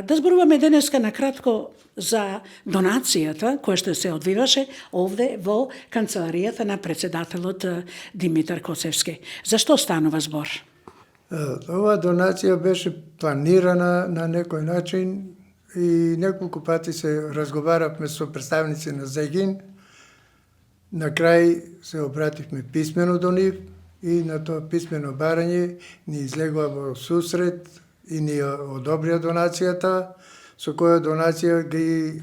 Да зборуваме денеска на кратко за донацијата која што се одвиваше овде во канцеларијата на председателот Димитар Коцевски. Зашто станува збор? Ова донација беше планирана на некој начин и неколку пати се разговаравме со представници на ЗЕГИН. На крај се обративме писмено до нив и на тоа писмено барање ни излегува во сусрет и ни одобрија донацијата, со која донација ги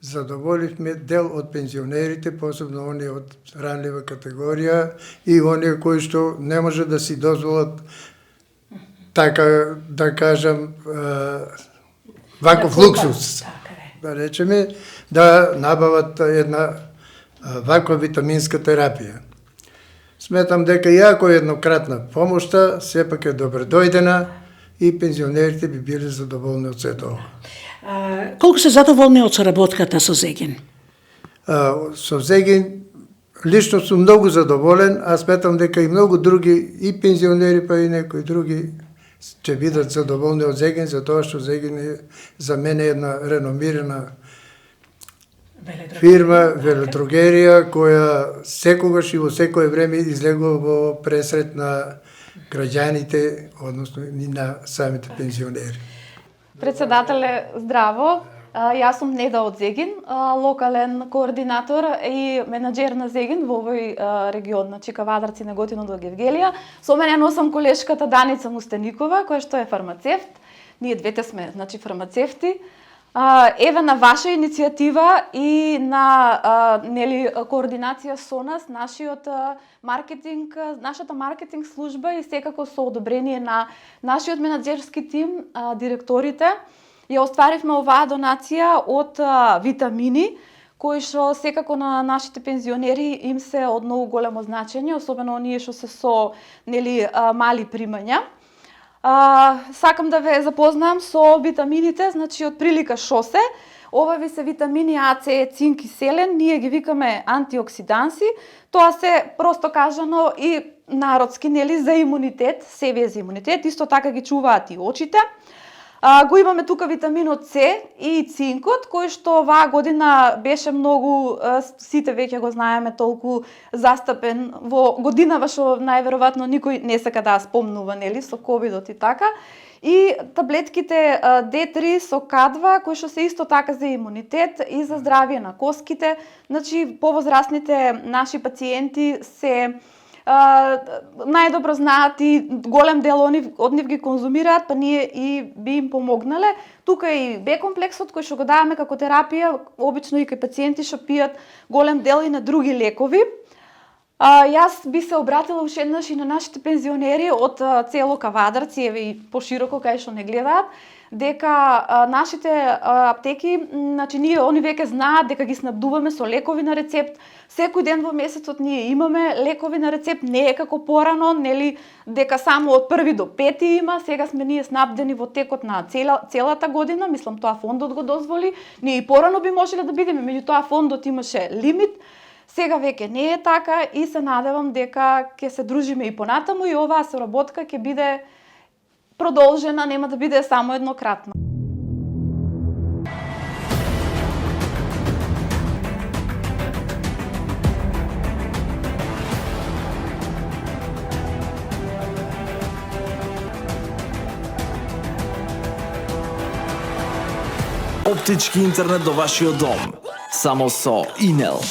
задоволивме дел од пензионерите, посебно оние од ранлива категорија и оние кои што не може да си дозволат, така да кажам, ваков луксус, да речеме, да набават една ваква витаминска терапија. Сметам дека иако еднократна помошта, сепак е добредојдена и пензионерите би биле задоволни од сето ова. Колку се задоволни од соработката со ЗЕГИН? Со ЗЕГИН лично сум многу задоволен, а сметам дека и многу други, и пензионери, па и некои други, ќе бидат задоволни од ЗЕГИН, затоа што ЗЕГИН е за мене една реномирана фирма, велетрогерија, која секогаш и во секое време излегува во пресрет на граѓаните, односно и на самите пензионери. Председателе, здраво. Јас сум Неда од ЗЕГИН, локален координатор и менаџер на ЗЕГИН во овој регион на Чикавадарци, Неготино до Гевгелија. Со мене носам колешката Даница Мустеникова, која што е фармацевт. Ние двете сме, фармацевти. Еве на ваша иницијатива и на координација со нас, нашата маркетинг служба и секако со одобрение на нашиот менаџерски тим, директорите, ја остваривме оваа донација од витамини, кои што секако на нашите пензионери им се од многу големо значење, особено оние што се со мали примања. Сакам да ве запознам со витамините, од прилика што се. Ова ви се витамини А, С, цинк и селен, ние ги викаме антиоксиданси. Тоа се просто кажано и народски, за имунитет, се ви е за имунитет, исто така ги чуваат и очите. Го имаме тука витаминот С и цинкот, кој што оваа година беше многу, сите веќе го знаеме, толку застапен во годинава што најверојатно никој не сака да спомнува, со ковидот и така. И таблетките D3 со К2, кои што се исто така за имунитет и за здравје на коските. Повозрасните наши пациенти се најдобро знаат и голем дел од нив ги конзумираат, па ние и би им помогнале. Тука и Б комплексот кој што го даваме како терапија, обично и кај пациенти што пијат голем дел и на други лекови. Јас би се обратила уште еднаш и на нашите пензионери од цело Кавадарци, еве и пошироко кај што не гледаат, дека нашите аптеки, ние они веќе знаат дека ги снабдуваме со лекови на рецепт. Секој ден во месецот ние имаме лекови на рецепт, не е како порано, дека само од 1 до 5 има. Сега сме ние снабдени во текот на целата година, мислам тоа фондот го дозволи. Ние и порано би можеле да бидеме, меѓутоа фондот имаше лимит. Сега веќе не е така и се надевам дека ќе се дружиме и понатаму и оваа соработка ќе биде продолжена, нема да биде само еднократна. Оптички интернет до вашиот дом. Само со Инел.